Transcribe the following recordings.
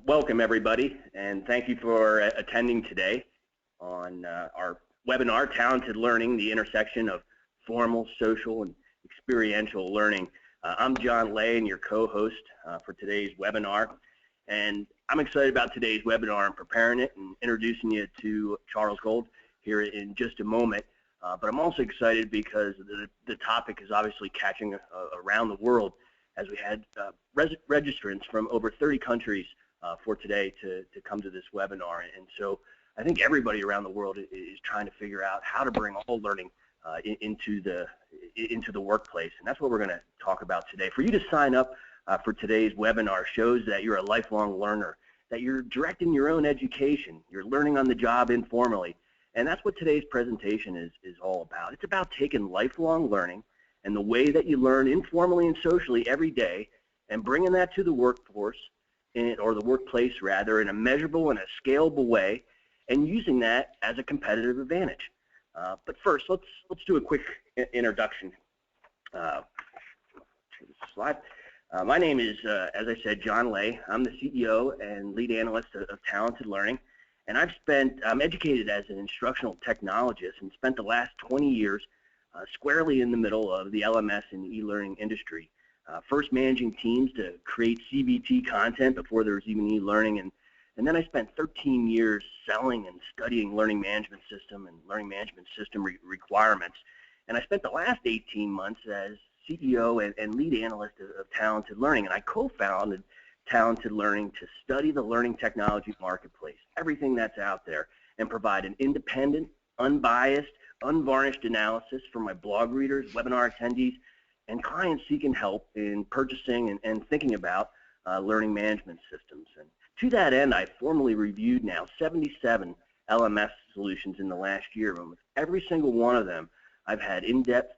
Welcome everybody, and thank you for attending today on our webinar, Talented Learning, the intersection of formal, social, and experiential learning. I'm John Lay, and your co-host for today's webinar, and I'm excited about today's webinar and preparing it and introducing you to Charles Gould here in just a moment. But I'm also excited because the topic is obviously catching around the world, as we had registrants from over 30 countries for today to come to this webinar. And so I think everybody around the world is trying to figure out how to bring all learning into the workplace, and that's what we're going to talk about today. For you to sign up for today's webinar shows that you're a lifelong learner, that you're directing your own education, you're learning on the job informally, and that's what today's presentation is all about. It's about taking lifelong learning and the way that you learn informally and socially every day and bringing that to the workforce, or the workplace rather, in a measurable and a scalable way, and using that as a competitive advantage. But first, let's do a quick introduction. Slide. My name is, as I said, John Lay. I'm the CEO and lead analyst of Talented Learning, and I'm educated as an instructional technologist and spent the last 20 years squarely in the middle of the LMS and e-learning industry. First managing teams to create CBT content before there was even e-learning, and then I spent 13 years selling and studying learning management system and learning management system requirements. And I spent the last 18 months as CEO and lead analyst of Talented Learning, and I co-founded Talented Learning to study the learning technology marketplace, everything that's out there, and provide an independent, unbiased, unvarnished analysis for my blog readers, webinar attendees, and clients seeking help in purchasing and thinking about learning management systems. And to that end, I formally reviewed now 77 LMS solutions in the last year, and with every single one of them, I've had in-depth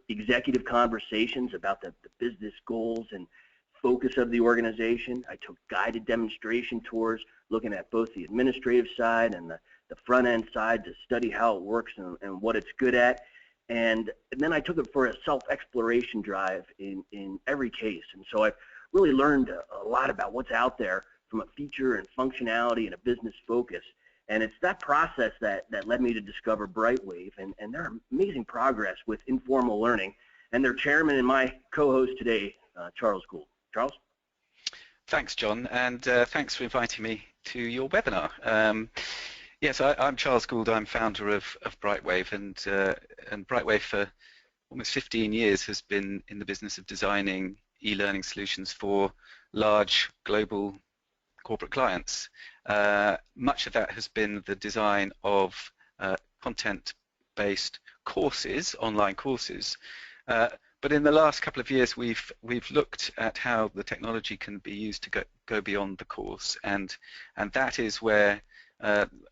executive conversations about the business goals and focus of the organization. I took guided demonstration tours looking at both the administrative side and the front-end side to study how it works and what it's good at. And then I took it for a self-exploration drive in every case. And so I've really learned a lot about what's out there from a feature and functionality and a business focus. And it's that process that led me to discover Brightwave and their amazing progress with informal learning, and their chairman and my co-host today, Charles Gould. Charles? Thanks, John, and thanks for inviting me to your webinar. Yes, I'm Charles Gould. I'm founder of Brightwave, and Brightwave for almost 15 years has been in the business of designing e-learning solutions for large global corporate clients. Much of that has been the design of content-based courses, online courses. But in the last couple of years, we've looked at how the technology can be used to go beyond the course, and that is where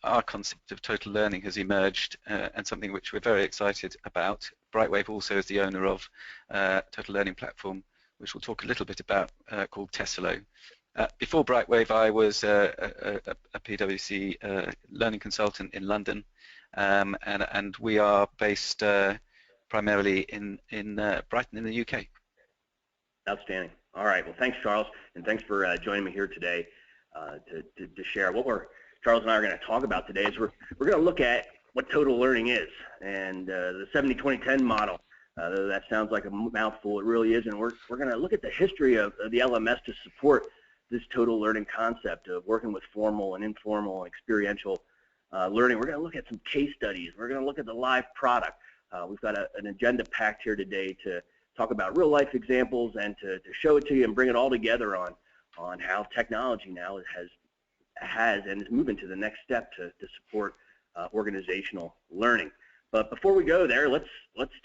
our concept of total learning has emerged, and something which we're very excited about. Brightwave also is the owner of total learning platform, which we'll talk a little bit about, called Tesselo. Before Brightwave, I was a PwC learning consultant in London, and we are based primarily in Brighton in the UK. Outstanding. All right. Well, thanks, Charles, and thanks for joining me here today to share what Charles and I are going to talk about today. Is we're going to look at what total learning is, and the 70-20-10 model. That sounds like a mouthful. It really is, and we're going to look at the history of the LMS to support this total learning concept of working with formal and informal and experiential learning. We're going to look at some case studies. We're going to look at the live product. We've got an agenda packed here today to talk about real life examples and to show it to you and bring it all together on how technology now has and is moving to the next step to support organizational learning. But before we go there, let's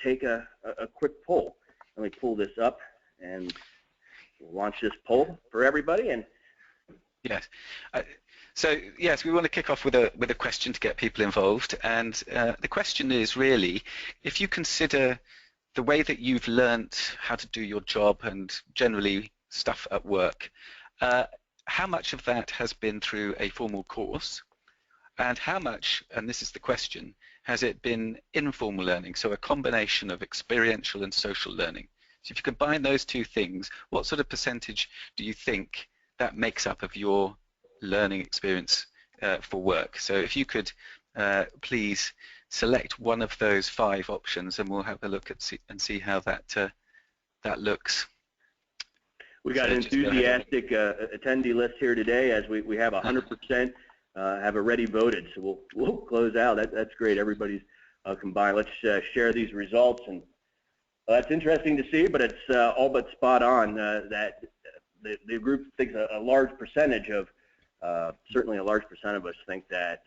take a quick poll. Let me pull this up and we'll launch this poll for everybody. And yes. So yes, we want to kick off with a question to get people involved, and the question is really, if you consider the way that you've learnt how to do your job and generally stuff at work, how much of that has been through a formal course, and how much, and this is the question, has it been informal learning, so a combination of experiential and social learning? So if you combine those two things, what sort of percentage do you think that makes up of your learning experience for work. So if you could please select one of those 5 options, and we'll have a look at see how that looks. We got an enthusiastic attendee list here today, as we have 100% have already voted. So we'll close out. That's great. Everybody's combined. Let's share these results, and that's interesting to see. But it's all but spot on that the group thinks a large percentage of certainly a large percent of us think that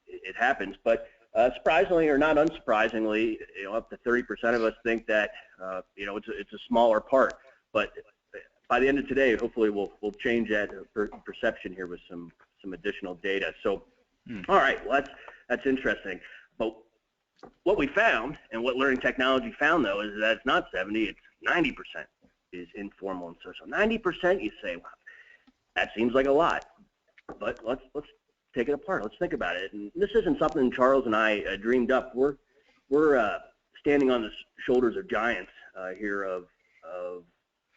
it happens. But surprisingly or not unsurprisingly, up to 30% of us think that it's a smaller part. But by the end of today, hopefully we'll change that perception here with some additional data. So, all right, well, that's interesting. But what we found, and what learning technology found, though, is that it's not 70, it's 90% is informal and social. 90%, you say, wow, that seems like a lot. But let's take it apart. Let's think about it. And this isn't something Charles and I dreamed up. We're standing on the shoulders of giants here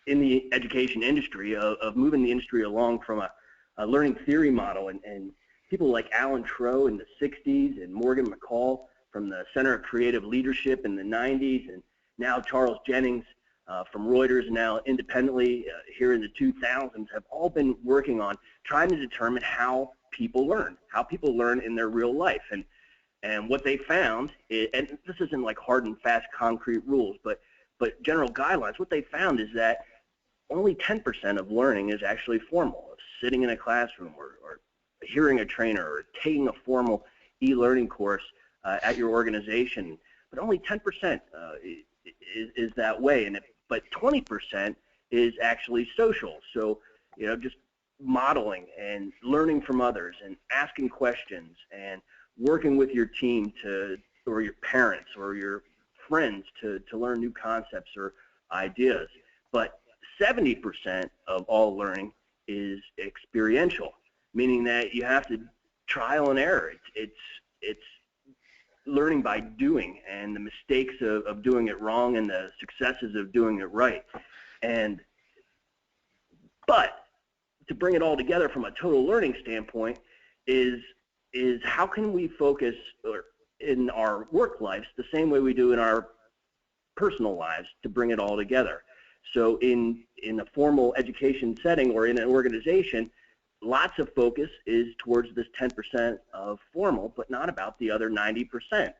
in the education industry, of moving the industry along from a learning theory model, and people like Alan Trow in the 60s, and Morgan McCall from the Center of Creative Leadership in the 90s, and now Charles Jennings from Reuters, now independently here in the 2000s, have all been working on trying to determine how people learn in their real life. And what they found is, and this isn't like hard and fast concrete rules, but general guidelines, what they found is that only 10% of learning is actually formal. Sitting in a classroom, or hearing a trainer, or taking a formal e-learning course at your organization, but only 10% is that way. But 20% is actually social. So, just modeling and learning from others, and asking questions, and working with your team or your parents or your friends to learn new concepts or ideas. But 70% of all learning is experiential, meaning that you have to trial and error. It's learning by doing, and the mistakes of doing it wrong, and the successes of doing it right. But to bring it all together from a total learning standpoint is how can we focus in our work lives the same way we do in our personal lives to bring it all together. So in a formal education setting or in an organization, lots of focus is towards this 10% of formal, but not about the other 90%.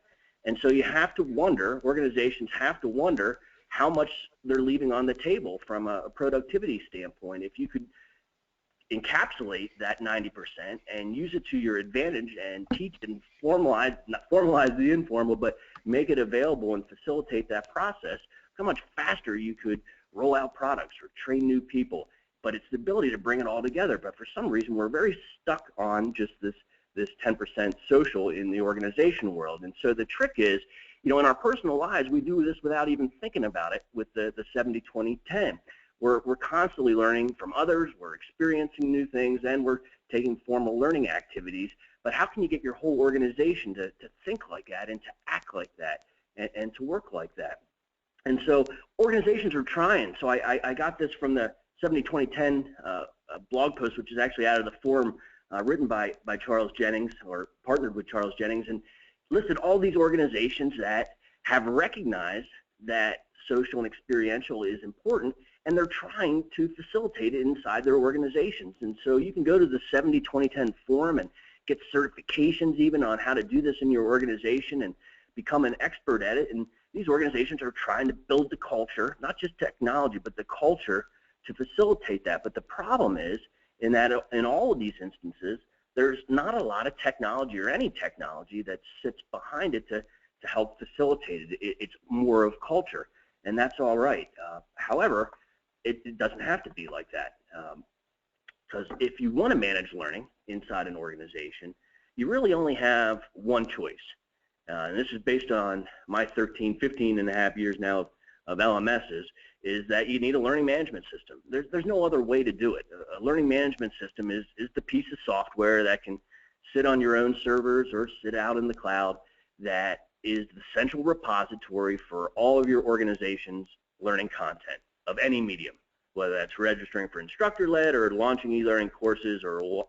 And so you have to wonder, organizations have to wonder how much they're leaving on the table from a productivity standpoint. If you could encapsulate that 90% and use it to your advantage and teach and not formalize the informal, but make it available and facilitate that process, how much faster you could roll out products or train new people. But it's the ability to bring it all together. But for some reason, we're very stuck on just this 10% social in the organization world. And so the trick is, in our personal lives, we do this without even thinking about it with the 70-20-10. We're constantly learning from others, we're experiencing new things, and we're taking formal learning activities. But how can you get your whole organization to think like that, and to act like that, and to work like that? And so organizations are trying. So I got this from the 70-20-10 blog post, which is actually out of the forum written by Charles Jennings, or partnered with Charles Jennings, and listed all these organizations that have recognized that social and experiential is important, and they're trying to facilitate it inside their organizations. And so you can go to the 70-20-10 forum and get certifications even on how to do this in your organization and become an expert at it. And these organizations are trying to build the culture, not just technology, but the culture to facilitate that. But the problem is, in that in all of these instances, there's not a lot of technology or any technology that sits behind it to help facilitate it. It's more of culture, and that's all right. However, it doesn't have to be like that, because if you want to manage learning inside an organization, you really only have one choice. And this is based on my 15 and a half years now of LMSs, is that you need a learning management system. There's no other way to do it. A learning management system is the piece of software that can sit on your own servers or sit out in the cloud, that is the central repository for all of your organization's learning content of any medium, whether that's registering for instructor-led or launching e-learning courses, or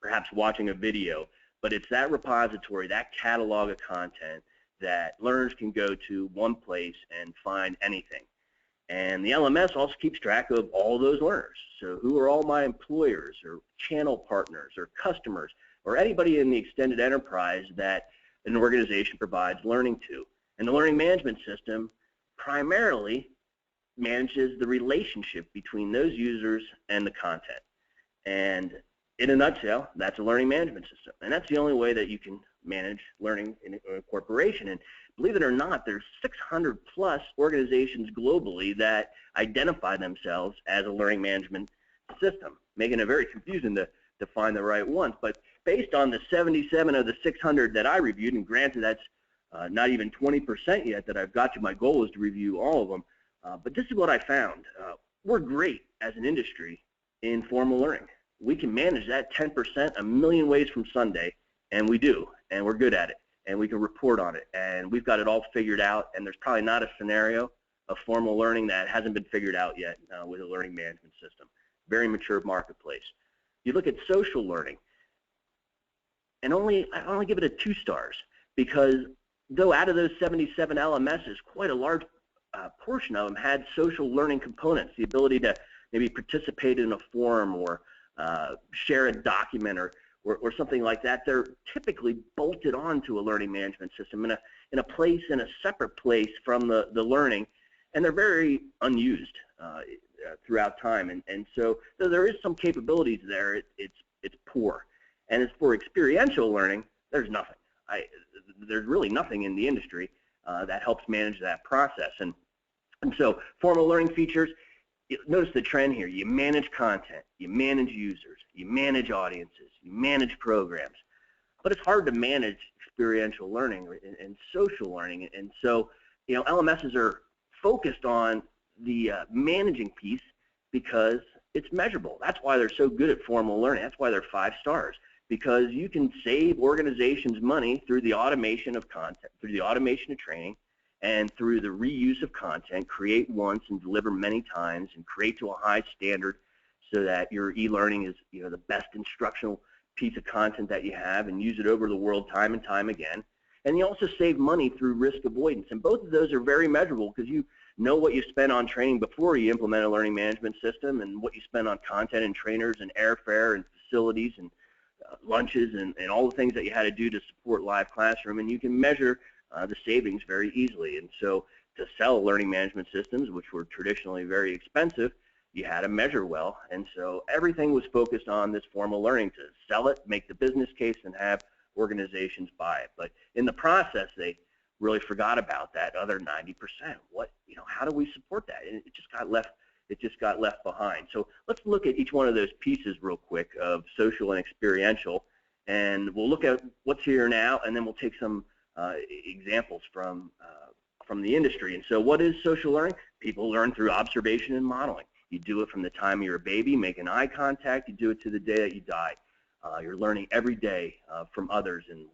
perhaps watching a video, but it's that repository, that catalog of content that learners can go to one place and find anything. And the LMS also keeps track of all those learners. So who are all my employers or channel partners or customers or anybody in the extended enterprise that an organization provides learning to. And the learning management system primarily manages the relationship between those users and the content. And in a nutshell, that's a learning management system. And that's the only way that you can manage learning in a corporation. And believe it or not, there's 600 plus organizations globally that identify themselves as a learning management system, making it very confusing to find the right ones. But based on the 77 of the 600 that I reviewed, and granted that's not even 20% yet that I've got to, my goal is to review all of them, but this is what I found. We're great as an industry in formal learning. We can manage that 10% a million ways from Sunday, and we do, and we're good at it, and we can report on it, and we've got it all figured out, and there's probably not a scenario of formal learning that hasn't been figured out yet with a learning management system. Very mature marketplace. You look at social learning, and I only give it a 2 stars, because though out of those 77 LMSs, quite a large portion of them had social learning components, the ability to maybe participate in a forum or share a document or something like that. They're typically bolted onto a learning management system in a separate place from the learning, and they're very unused throughout time. And so though there is some capabilities there, it's poor. And as for experiential learning, there's nothing. There's really nothing in the industry that helps manage that process. And so formal learning features, notice the trend here. You manage content, you manage users, you manage audiences, you manage programs. But it's hard to manage experiential learning and social learning. And so, LMSs are focused on the managing piece because it's measurable. That's why they're so good at formal learning. That's why they're 5 stars, because you can save organizations money through the automation of content, through the automation of training, and through the reuse of content, create once and deliver many times, and create to a high standard so that your e-learning is the best instructional piece of content that you have, and use it over the world time and time again. And you also save money through risk avoidance. And both of those are very measurable, because you know what you spend on training before you implement a learning management system, and what you spend on content and trainers and airfare and facilities and lunches and all the things that you had to do to support live classroom. And you can measure the savings very easily. And so to sell learning management systems, which were traditionally very expensive, you had to measure well. And so everything was focused on this formal learning to sell it, make the business case, and have organizations buy it. But in the process, they really forgot about that other 90%. How do we support that? And it just got left behind. So let's look at each one of those pieces real quick of social and experiential, and we'll look at what's here now, and then we'll take some examples from the industry. And so what is social learning? People learn through observation and modeling. You do it from the time you're a baby, making eye contact. You do it to the day that you die. You're learning every day from others, and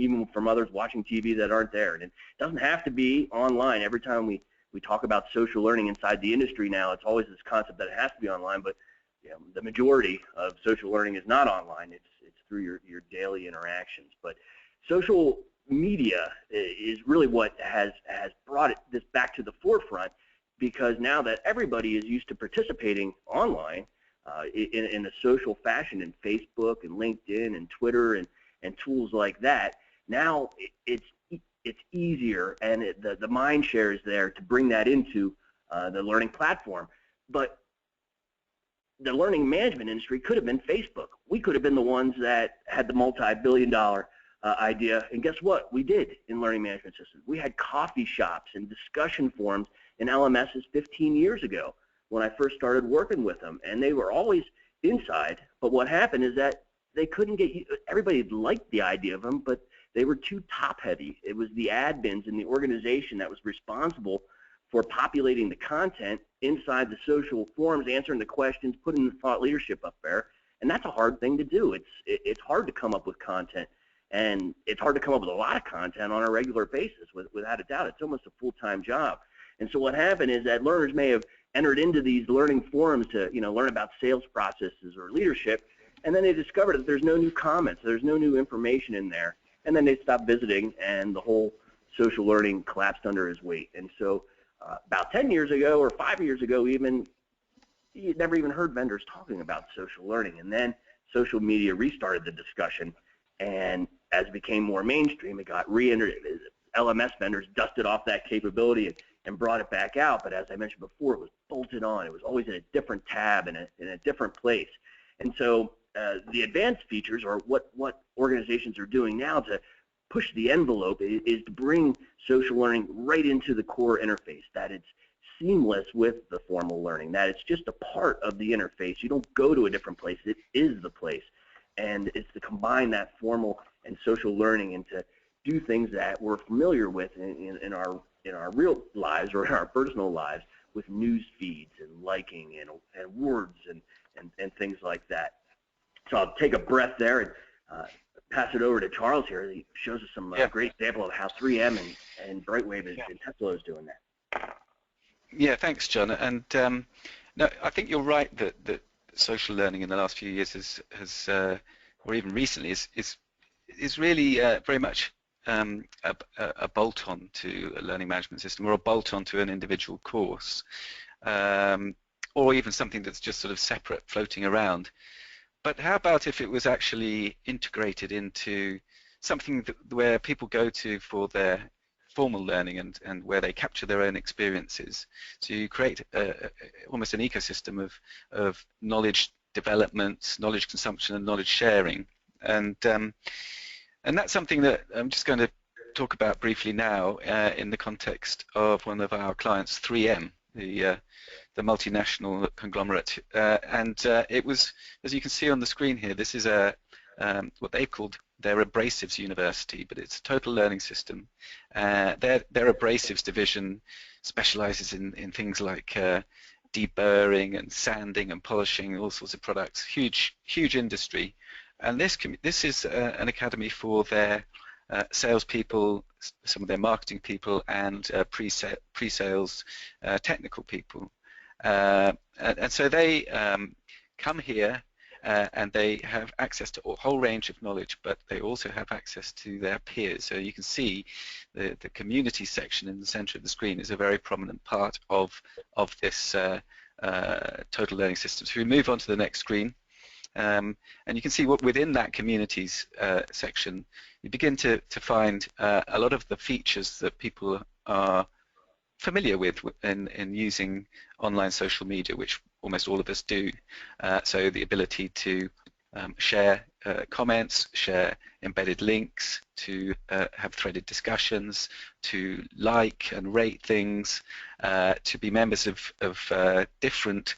even from others watching TV that aren't there. And it doesn't have to be online. Every time we talk about social learning inside the industry now, it's always this concept that it has to be online, but the majority of social learning is not online. It's through your daily interactions. But social media is really what has brought this back to the forefront, because now that everybody is used to participating online in a social fashion in Facebook and LinkedIn and Twitter and tools like that, now it's easier, and the mind share is there to bring that into the learning platform. But the learning management industry could have been Facebook. We could have been the ones that had the multi-billion-dollar idea, and guess what? We did in learning management systems. We had coffee shops and discussion forums in LMSs 15 years ago when I first started working with them, and they were always inside. But what happened is that they couldn't get, everybody liked the idea of them, but they were too top-heavy. It was the admins in the organization that was responsible for populating the content inside the social forums, answering the questions, putting the thought leadership up there, and that's a hard thing to do. It's hard to come up with content, and it's hard to come up with a lot of content on a regular basis, without a doubt. It's almost a full-time job. And so what happened is that learners may have entered into these learning forums to learn about sales processes or leadership, and then they discovered that there's no new comments, there's no new information in there, and then they stopped visiting, and the whole social learning collapsed under his weight. And so about 10 years ago or 5 years ago even, you never even heard vendors talking about social learning. And then social media restarted the discussion, and as it became more mainstream, it got re-entered. LMS vendors dusted off that capability and brought it back out, but as I mentioned before, it was bolted on. It was always in a different tab, in a different place. And so the advanced features, or what organizations are doing now to push the envelope, is to bring social learning right into the core interface, that it's seamless with the formal learning, that it's just a part of the interface. You don't go to a different place, it is the place. And it's to combine that formal and social learning and to do things that we're familiar with in our real lives or in our personal lives, with news feeds and liking and words and things like that. So I'll take a breath there and pass it over to Charles here. He shows us some great example of how 3M and Brightwave and Tesla is doing that. Yeah, thanks, John. And no, I think you're right that social learning in the last few years has or even recently is really very much a bolt-on to a learning management system, or a bolt-on to an individual course, or even something that's just sort of separate, floating around. But how about if it was actually integrated into something where people go to for their formal learning and where they capture their own experiences? So you create almost an ecosystem of knowledge development, knowledge consumption, and knowledge sharing. And that's something that I'm just going to talk about briefly now in the context of one of our clients, 3M, the multinational conglomerate. It was, as you can see on the screen here, this is what they've called their abrasives university, but it's a total learning system. Their abrasives division specializes in things like deburring and sanding and polishing, all sorts of products, huge industry. And this is an academy for their salespeople, some of their marketing people, and pre-sales technical people. And so they come here and they have access to a whole range of knowledge, but they also have access to their peers. So you can see the community section in the center of the screen is a very prominent part of this total learning system. So we move on to the next screen. And you can see what within that communities section, you begin to find a lot of the features that people are familiar with in using online social media, which almost all of us do. So the ability to share comments, share embedded links, to have threaded discussions, to like and rate things, to be members of different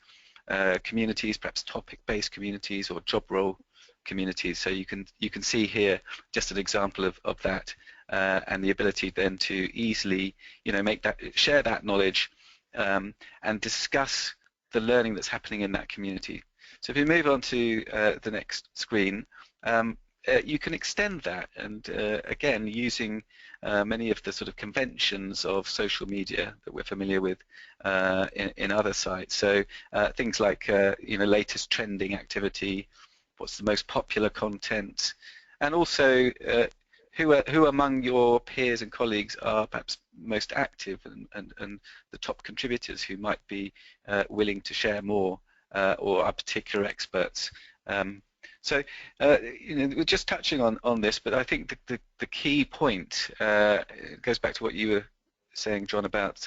communities, perhaps topic-based communities or job role communities. So you can see here just an example of that, and the ability then to easily, share that knowledge and discuss the learning that's happening in that community. So if you move on to the next screen, you can extend that, and again, using many of the sort of conventions of social media that we're familiar with in other sites. So things like latest trending activity, what's the most popular content, and also who among your peers and colleagues are perhaps most active and the top contributors who might be willing to share more or are particular experts. So we're just touching on this, but I think the key point goes back to what you were saying, John, about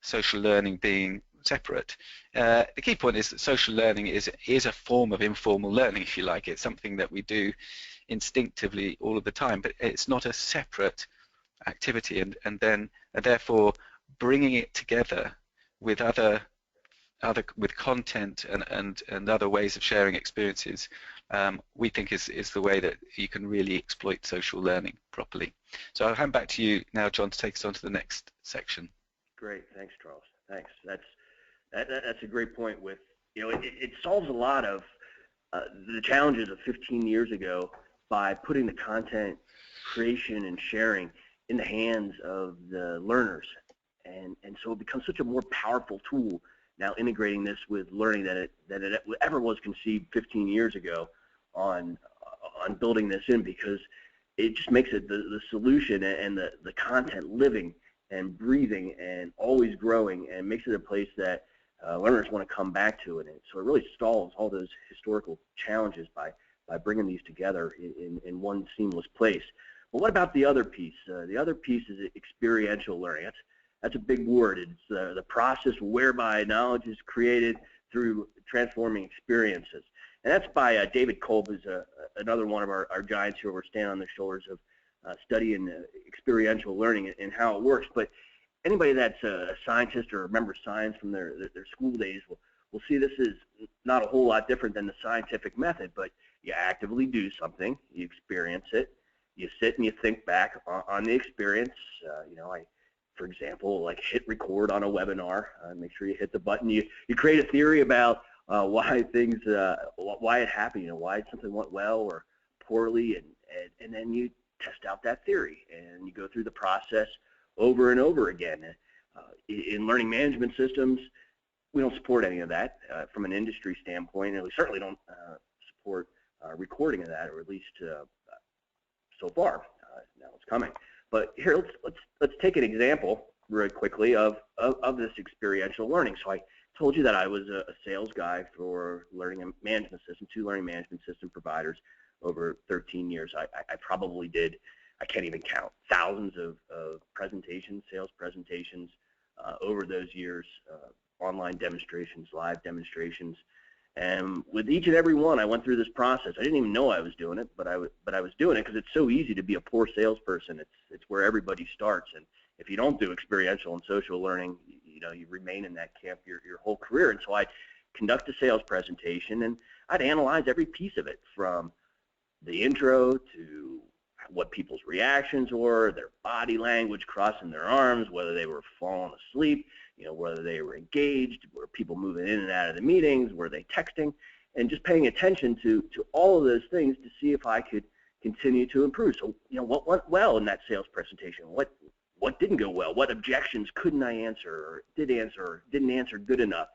social learning being separate. The key point is that social learning is a form of informal learning, if you like. It's something that we do instinctively all of the time, but it's not a separate activity, and therefore bringing it together with with content and other ways of sharing experiences, we think is the way that you can really exploit social learning properly. So I'll hand back to you now, John, to take us on to the next section. Great, thanks, Charles. Thanks. That's a great point. With it solves a lot of the challenges of 15 years ago by putting the content creation and sharing in the hands of the learners, and so it becomes such a more powerful tool now, integrating this with learning that it ever was conceived 15 years ago, on building this in, because it just makes it the solution and the content living and breathing and always growing, and makes it a place that learners want to come back to it. And so it really solves all those historical challenges by bringing these together in one seamless place. But what about the other piece? The other piece is experiential learning. That's a big word. It's the process whereby knowledge is created through transforming experiences. And that's by David Gould, who's another one of our giants here. We're standing on the shoulders of studying experiential learning and how it works. But anybody that's a scientist or remembers science from their school days will see this is not a whole lot different than the scientific method, but you actively do something, you experience it, you sit and you think back on the experience. For example, like hit record on a webinar, make sure you hit the button. You create a theory about why it happened, why something went well or poorly, and then you test out that theory, and you go through the process over and over again. In learning management systems, we don't support any of that from an industry standpoint, and we certainly don't support recording of that, or at least so far. Now it's coming. But here, let's take an example really quickly of this experiential learning. So I told you that I was a sales guy for learning management system, 2 learning management system providers over 13 years. I probably did, I can't even count, thousands of presentations, sales presentations over those years, online demonstrations, live demonstrations. And with each and every one, I went through this process. I didn't even know I was doing it, but I was doing it because it's so easy to be a poor salesperson. It's where everybody starts, and if you don't do experiential and social learning, you remain in that camp your whole career. And so I'd conduct a sales presentation, and I'd analyze every piece of it, from the intro to what people's reactions were, their body language, crossing their arms, whether they were falling asleep, whether they were engaged, were people moving in and out of the meetings, were they texting, and just paying attention to all of those things to see if I could continue to improve. So, what went well in that sales presentation? What didn't go well? What objections couldn't I answer, or didn't answer good enough?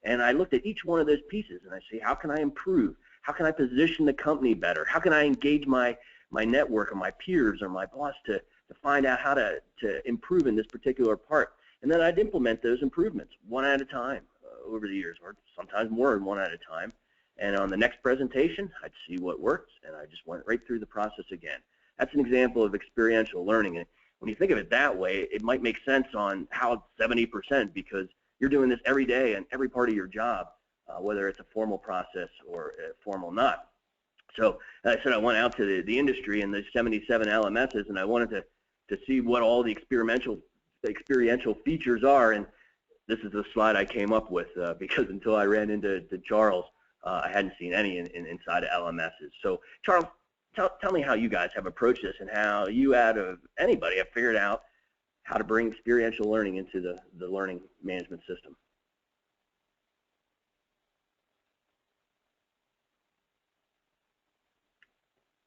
And I looked at each one of those pieces, and I say, how can I improve? How can I position the company better? How can I engage my network or my peers or my boss to find out how to improve in this particular part? And then I'd implement those improvements one at a time over the years, or sometimes more than one at a time. And on the next presentation, I'd see what worked, and I just went right through the process again. That's an example of experiential learning. And when you think of it that way, it might make sense on how it's 70%, because you're doing this every day and every part of your job, whether it's a formal process or formal not. So as I said, I went out to the industry and the 77 LMSs, and I wanted to see what all the experiential features are, and this is the slide I came up with, because until I ran into Charles, I hadn't seen any inside of LMSs. So Charles, tell me how you guys have approached this, and how you, out of anybody, have figured out how to bring experiential learning into the learning management system.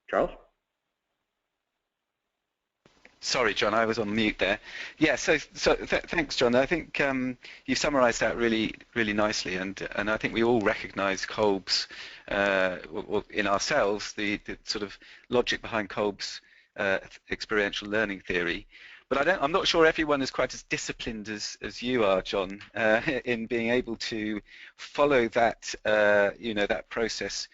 Charles? Sorry, John, I was on mute there. Yeah, thanks, John. I think you summarised that really, really nicely, and I think we all recognise Kolb's, in ourselves, the sort of logic behind Kolb's experiential learning theory. But I'm not sure everyone is quite as disciplined as you are, John, in being able to follow that, that process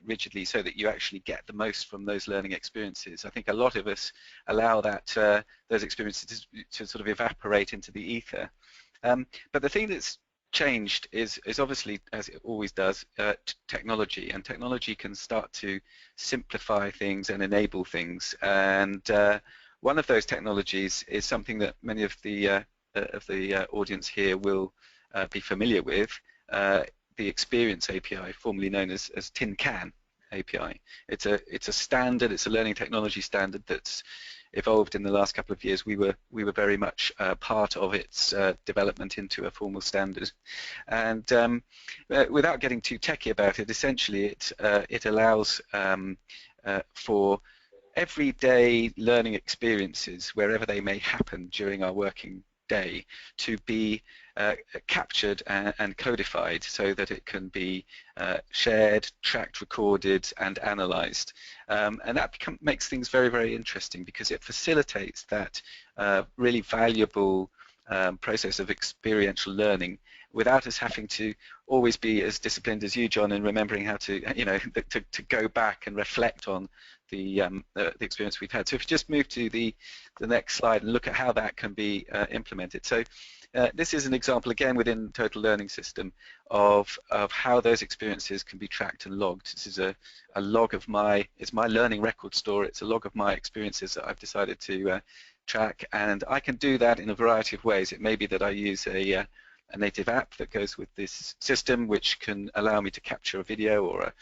rigidly, so that you actually get the most from those learning experiences. I think a lot of us allow that those experiences to sort of evaporate into the ether. But the thing that's changed is obviously, as it always does, technology, and technology can start to simplify things and enable things. And one of those technologies is something that many of the audience here will be familiar with. The Experience API, formerly known as Tin Can API. It's a standard. It's a learning technology standard that's evolved in the last couple of years. We were very much part of its development into a formal standard. And without getting too techy about it, essentially it allows for everyday learning experiences, wherever they may happen during our working day to be captured and codified so that it can be shared, tracked, recorded, and analyzed. And that makes things very, very interesting because it facilitates that really valuable process of experiential learning without us having to always be as disciplined as you, John, in remembering how to, to go back and reflect on the experience we've had. So if you just move to the next slide and look at how that can be implemented. So this is an example again within Total Learning System of how those experiences can be tracked and logged. This is a log of it's my learning record store. It's a log of my experiences that I've decided to track, and I can do that in a variety of ways. It may be that I use a native app that goes with this system, which can allow me to capture a video or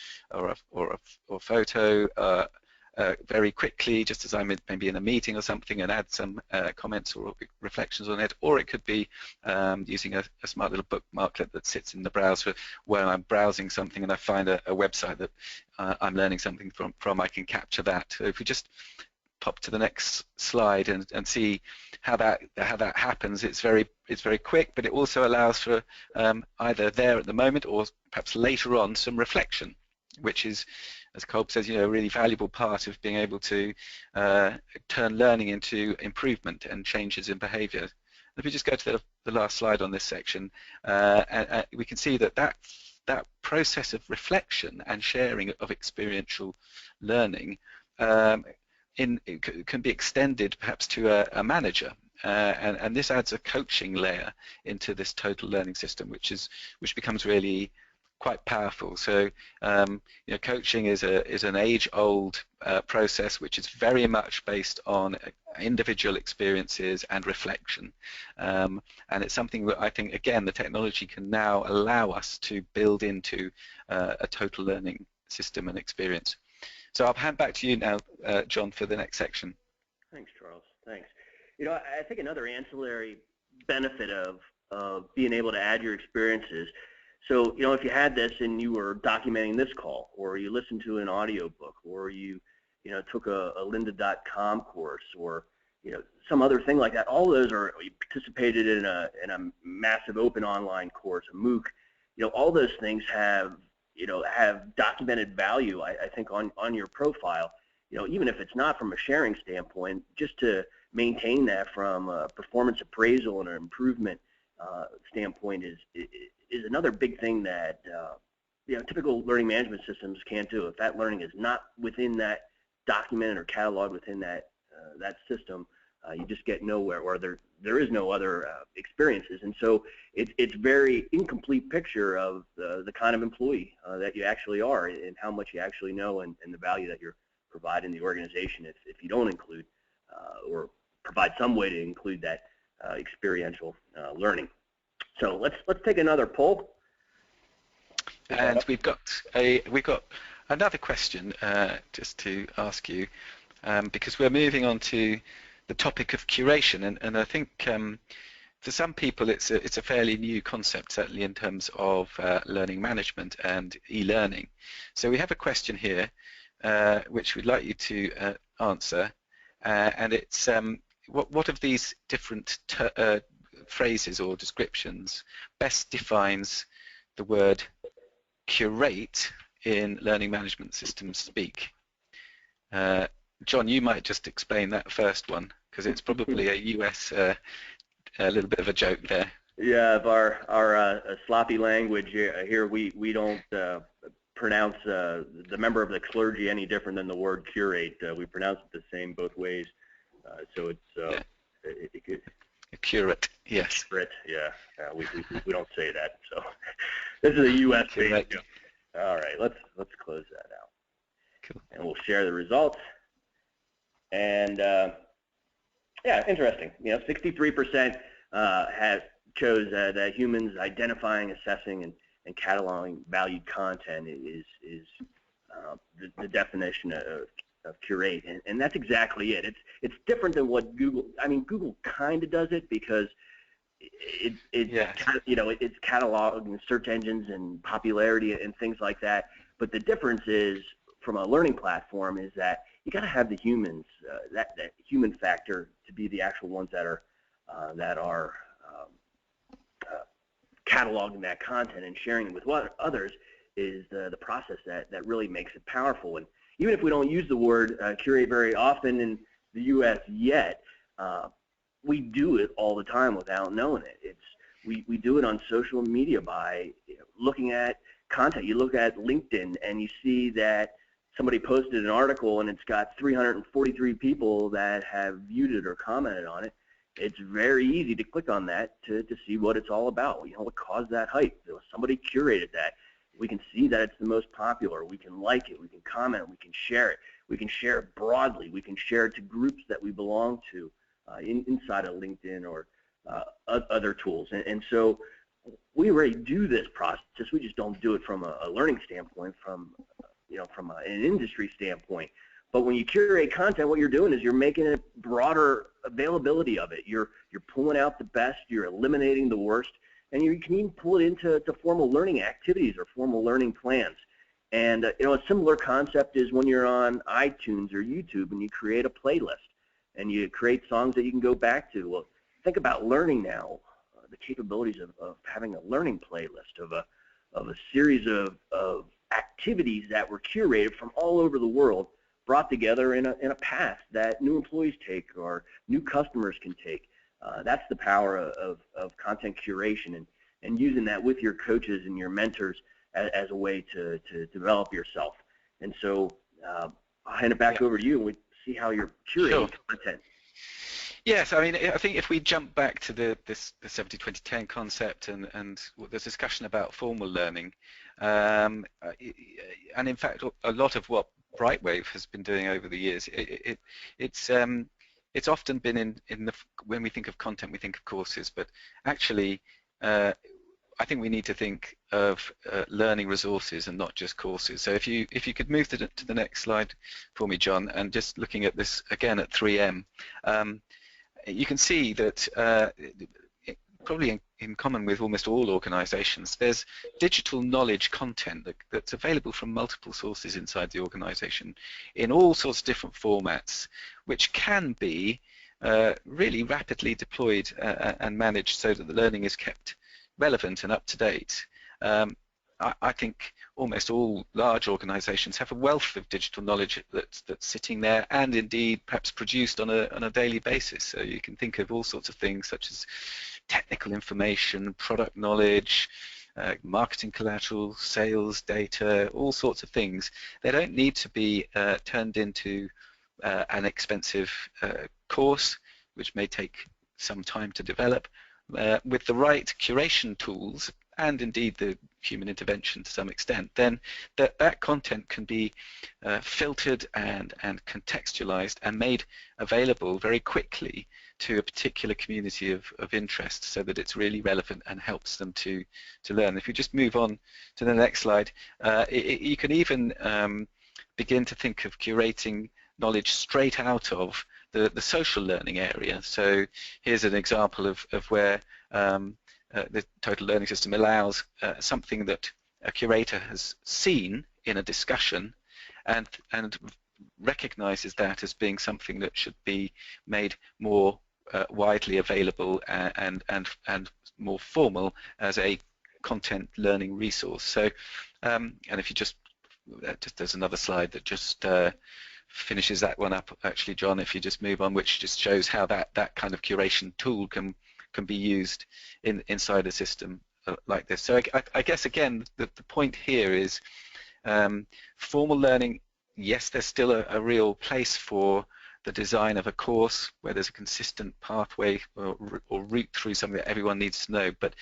a photo very quickly, just as I'm maybe in a meeting or something, and add some comments or reflections on it. Or it could be using a smart little bookmarklet that sits in the browser where I'm browsing something and I find a website that I'm learning something from. I can capture that. So if we just pop to the next slide and see how that happens, it's very quick, but it also allows for either there at the moment or perhaps later on some reflection, which is, as Kolb says, a really valuable part of being able to turn learning into improvement and changes in behaviour. If we just go to the last slide on this section, we can see that process of reflection and sharing of experiential learning can be extended perhaps to a manager, and this adds a coaching layer into this total learning system, which becomes really quite powerful. So coaching is an age-old process which is very much based on individual experiences and reflection, and it's something that I think, again, the technology can now allow us to build into a total learning system and experience. So I'll hand back to you now, John, for the next section. Thanks, Charles. Thanks. I think another ancillary benefit of being able to add your experiences. So, if you had this and you were documenting this call, or you listened to an audio book, or you took a lynda.com course, or some other thing like that, all those are, you participated in a massive open online course, a MOOC. All those things have documented value, I think, on your profile, even if it's not from a sharing standpoint, just to maintain that from a performance appraisal and an improvement standpoint is another big thing that typical learning management systems can't do. If that learning is not within that documented or cataloged within that system, you just get nowhere, or there is no other experiences. And so it's very incomplete picture of the kind of employee that you actually are, and how much you actually know, and the value that you're providing the organization if you don't include or provide some way to include that experiential learning. So let's take another poll. And we've got another question just to ask you, because we're moving on to the topic of curation, and I think for some people it's a fairly new concept, certainly in terms of learning management and e-learning. So we have a question here which we'd like you to answer, and it's what of these different phrases or descriptions best defines the word curate in learning management systems speak? John, you might just explain that first one, because it's probably a US, a little bit of a joke there. Yeah, our sloppy language here, we don't pronounce the member of the clergy any different than the word curate. We pronounce it the same both ways. So it's a curate, yes. Curate, yeah. We don't say that. So this is a US thing. All right, let's close that out. Cool. And we'll share the results. And yeah, interesting. 63% chose that humans identifying, assessing, and cataloging valued content is the definition of curate, and that's exactly it. It's different than what Google. I mean, Google kind of does it because it's cataloging search engines and popularity and things like that. But the difference is, from a learning platform, is that you got to have the humans, that human factor, to be the actual ones that are that are cataloging that content and sharing it with others is the process that really makes it powerful. And even if we don't use the word curate very often in the U.S. yet, we do it all the time without knowing it. We do it on social media by looking at content. You look at LinkedIn and you see that somebody posted an article and it's got 343 people that have viewed it or commented on it. It's very easy to click on that to see what it's all about. What caused that hype? Somebody curated that. We can see that it's the most popular. We can like it. We can comment. We can share it. We can share it broadly. We can share it to groups that we belong to inside of LinkedIn or other tools. And so we already do this process. We just don't do it from a learning standpoint, from an industry standpoint. But when you curate content, what you're doing is you're making a broader availability of it. You're pulling out the best. You're eliminating the worst. And you can even pull it into formal learning activities or formal learning plans. And a similar concept is when you're on iTunes or YouTube and you create a playlist and you create songs that you can go back to. Well, think about learning now, the capabilities of having a learning playlist of a series of activities that were curated from all over the world, brought together in a path that new employees take or new customers can take. That's the power of content curation and using that with your coaches and your mentors as a way to develop yourself. And so I'll hand it back over to you and we see how you're curating content. Yes, I mean, I think if we jump back to the 70-20-10 concept and the discussion about formal learning, and in fact, a lot of what Brightwave has been doing over the years, it's often been when we think of content, we think of courses, but actually, I think we need to think of learning resources and not just courses. So if you could move to the next slide for me, John, and just looking at this again at 3M. You can see that probably in common with almost all organizations, there's digital knowledge content that's available from multiple sources inside the organization in all sorts of different formats, which can be really rapidly deployed and managed so that the learning is kept relevant and up to date. I think almost all large organizations have a wealth of digital knowledge that's sitting there and indeed perhaps produced on a daily basis. So you can think of all sorts of things such as technical information, product knowledge, marketing collateral, sales data, all sorts of things. They don't need to be turned into an expensive course, which may take some time to develop. With the right curation tools and indeed the human intervention to some extent, then that content can be filtered and contextualized and made available very quickly to a particular community of interest so that it's really relevant and helps them to learn. If you just move on to the next slide, you can even begin to think of curating knowledge straight out of the social learning area. So here's an example of where the total learning system allows something that a curator has seen in a discussion and recognizes that as being something that should be made more widely available and more formal as a content learning resource. So and if you just there's another slide that just finishes that one up actually, John, if you just move on, which just shows how that kind of curation tool can be used inside a system like this. So I guess again the point here is formal learning, yes, there's still a real place for the design of a course where there's a consistent pathway or route through something that everyone needs to know, but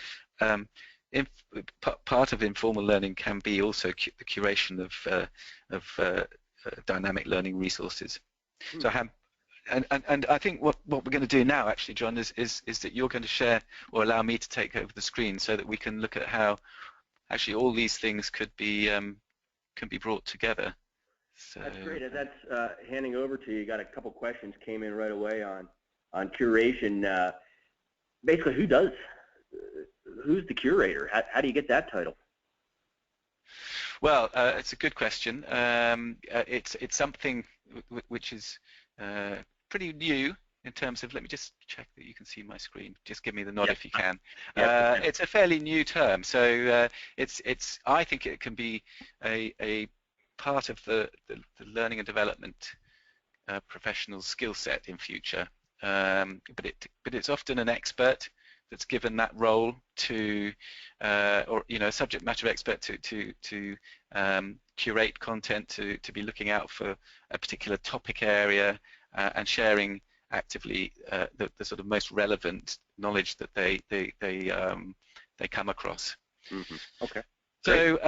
part of informal learning can be also the curation of dynamic learning resources. So and I think what we're going to do now actually, John, is that you're going to share or allow me to take over the screen so that we can look at how actually all these things can be brought together. So that's great. As that's handing over to you, got a couple questions came in right away on curation. Basically, who's the curator? How do you get that title? Well, it's a good question. It's something which is pretty new in terms of, let me just check that you can see my screen. Just give me the nod Yep. if you can. Yep. It's a fairly new term, so I think it can be a part of the learning and development professional skill set in future. But it's often an expert that's given that role to, or a subject matter expert to curate content, to be looking out for a particular topic area and sharing actively the sort of most relevant knowledge that they come across. Mm-hmm. Okay. So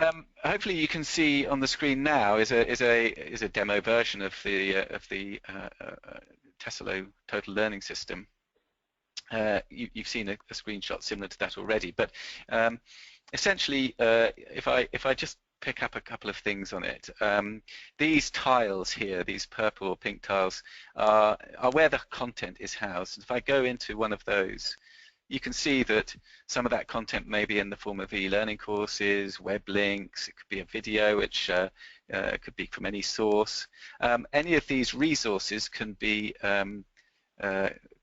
hopefully you can see on the screen now is a demo version of the Tesselo Total Learning System. You've seen a screenshot similar to that already, but essentially, if I just pick up a couple of things on it, these tiles here, these purple or pink tiles, are where the content is housed. If I go into one of those, you can see that some of that content may be in the form of e-learning courses, web links, it could be a video, which could be from any source. Any of these resources can be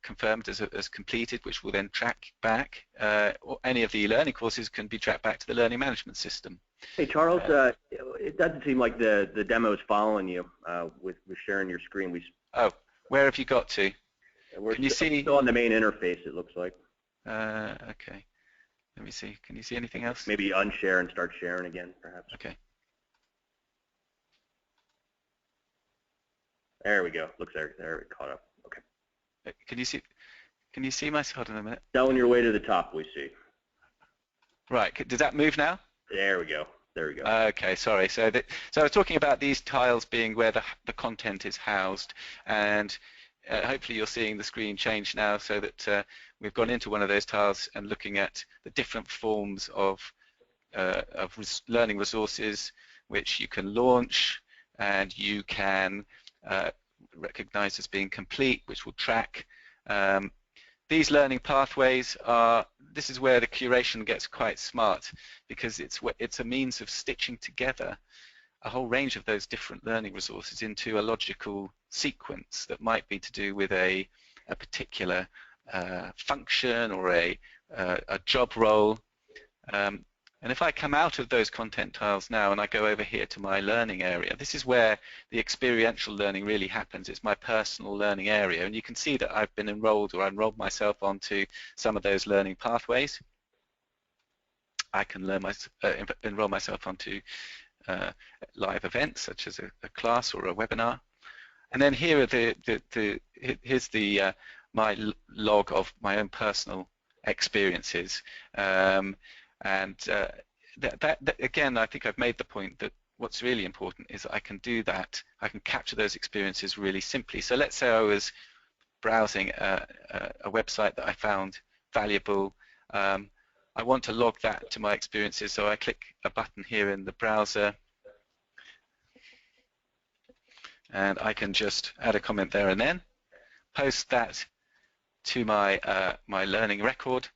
confirmed as completed, which will then track back, or any of the e-learning courses can be tracked back to the learning management system. Hey Charles, it doesn't seem like the demo is following you with sharing your screen. Oh, where have you got to? We're can you see? Still on the main interface, it looks like. Okay, let me see. Can you see anything else? Maybe unshare and start sharing again, perhaps. Okay. There we go. Looks there we caught up. Okay. Can you see? Can you see my? Hold on a minute. Down your way to the top, we see. Right. Did that move now? There we go. There we go. Okay, sorry. So I was talking about these tiles being where the content is housed, and hopefully you're seeing the screen change now, so that we've gone into one of those tiles and looking at the different forms of learning resources which you can launch and you can recognize as being complete, which will track. These learning pathways this is where the curation gets quite smart, because it's a means of stitching together a whole range of those different learning resources into a logical sequence that might be to do with a particular function or a job role. And if I come out of those content tiles now and I go over here to my learning area, this is where the experiential learning really happens. It's my personal learning area, and you can see that I've been enrolled, or enrolled myself onto some of those learning pathways. I can enroll myself onto live events such as a class or a webinar, and then here are here's my log of my own personal experiences. And that again, I think I've made the point that what's really important is that I can do that. I can capture those experiences really simply. So let's say I was browsing a website that I found valuable. I want to log that to my experiences, so I click a button here in the browser, and I can just add a comment there and then post that to my my learning record,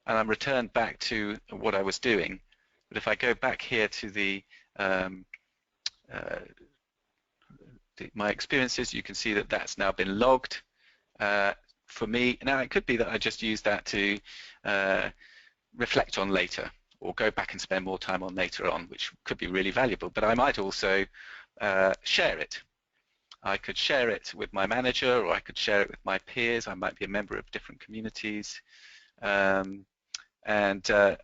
and I'm returned back to what I was doing. But if I go back here to my experiences, you can see that that's now been logged for me. Now it could be that I just use that to reflect on later, or go back and spend more time on later on, which could be really valuable. But I might also share it. I could share it with my manager, or I could share it with my peers. I might be a member of different communities. And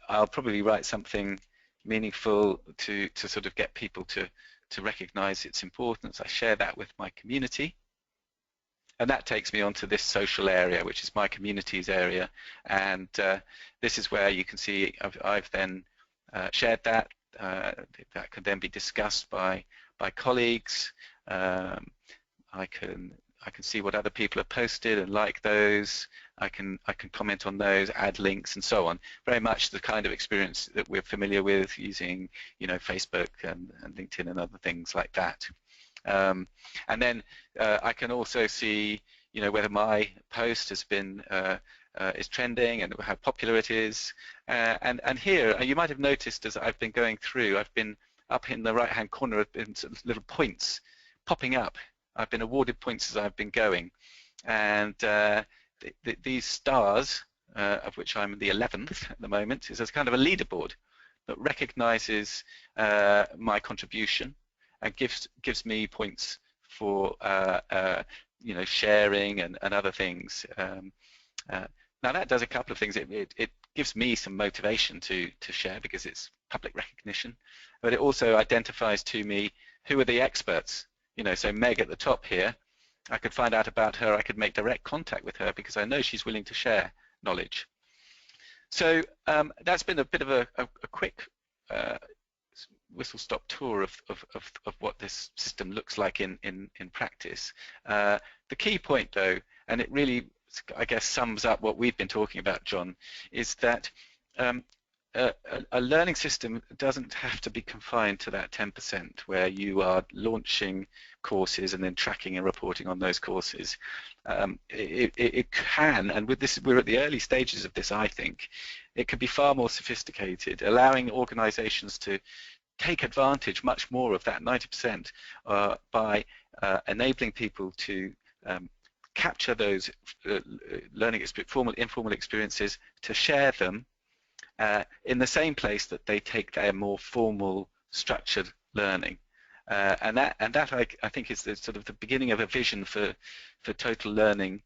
I'll probably write something meaningful to sort of get people to recognize its importance. I share that with my community, and that takes me onto this social area, which is my communities area, and this is where you can see I've then shared that. That can then be discussed by colleagues. I can see what other people have posted and like those. I can comment on those, add links, and so on. Very much the kind of experience that we're familiar with using, Facebook and LinkedIn and other things like that. And then I can also see, whether my post has been is trending and how popular it is. And here, you might have noticed as I've been going through, I've been up in the right-hand corner, have been sort of little points popping up. I've been awarded points as I've been going. and these stars, of which I'm the 11th at the moment, is as kind of a leaderboard that recognizes my contribution and gives me points for you know, sharing and other things. Now that does a couple of things. It gives me some motivation to share because it's public recognition, but it also identifies to me who are the experts. You know, so Meg at the top here, I could find out about her, I could make direct contact with her because I know she's willing to share knowledge. So that's been a bit of a quick whistle-stop tour of what this system looks like in practice. The key point though, and it really, I guess, sums up what we've been talking about, John, is that a learning system doesn't have to be confined to that 10% where you are launching courses and then tracking and reporting on those courses. It can, and with this, we're at the early stages of this, I think, it could be far more sophisticated, allowing organizations to take advantage much more of that 90% by enabling people to capture those learning, formal, informal experiences, to share them in the same place that they take their more formal, structured learning, and that I think is the sort of the beginning of a vision for total learning,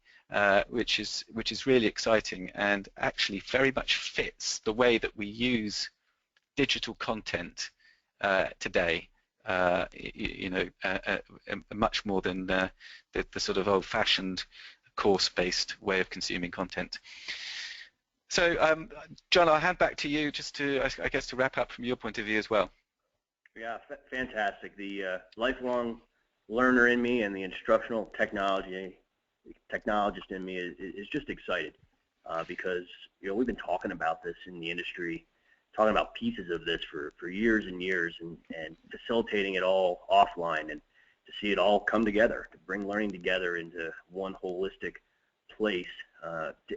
which is really exciting and actually very much fits the way that we use digital content today. You know, much more than the sort of old-fashioned course-based way of consuming content. So, John, I'll hand back to you just to, I guess, to wrap up from your point of view as well. Yeah, fantastic. The lifelong learner in me and the instructional technologist in me is just excited because, you know, we've been talking about this in the industry, talking about pieces of this for years and years, and facilitating it all offline, and to see it all come together, to bring learning together into one holistic place,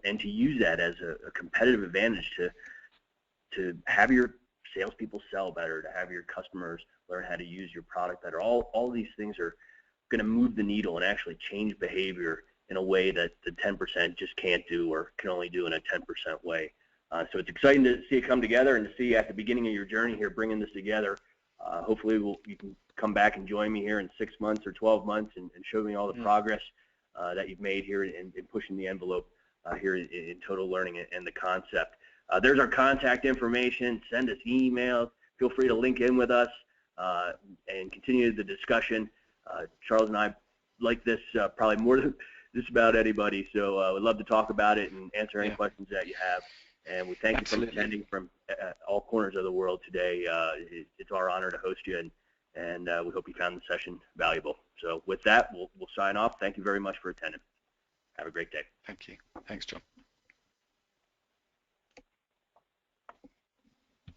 and to use that as a competitive advantage to have your salespeople sell better, to have your customers learn how to use your product better. All these things are going to move the needle and actually change behavior in a way that the 10% just can't do, or can only do in a 10% way. So it's exciting to see it come together, and to see at the beginning of your journey here bringing this together. Hopefully you can come back and join me here in 6 months or 12 months and show me all the progress that you've made here in pushing the envelope here in total learning and the concept. There's our contact information. Send us emails. Feel free to link in with us and continue the discussion. Charles and I like this probably more than just about anybody, so we'd love to talk about it and answer any questions that you have. And we thank you for attending from all corners of the world today. It's our honor to host you, and we hope you found the session valuable. So with that, we'll sign off. Thank you very much for attending. Have a great day. Thank you. Thanks, John.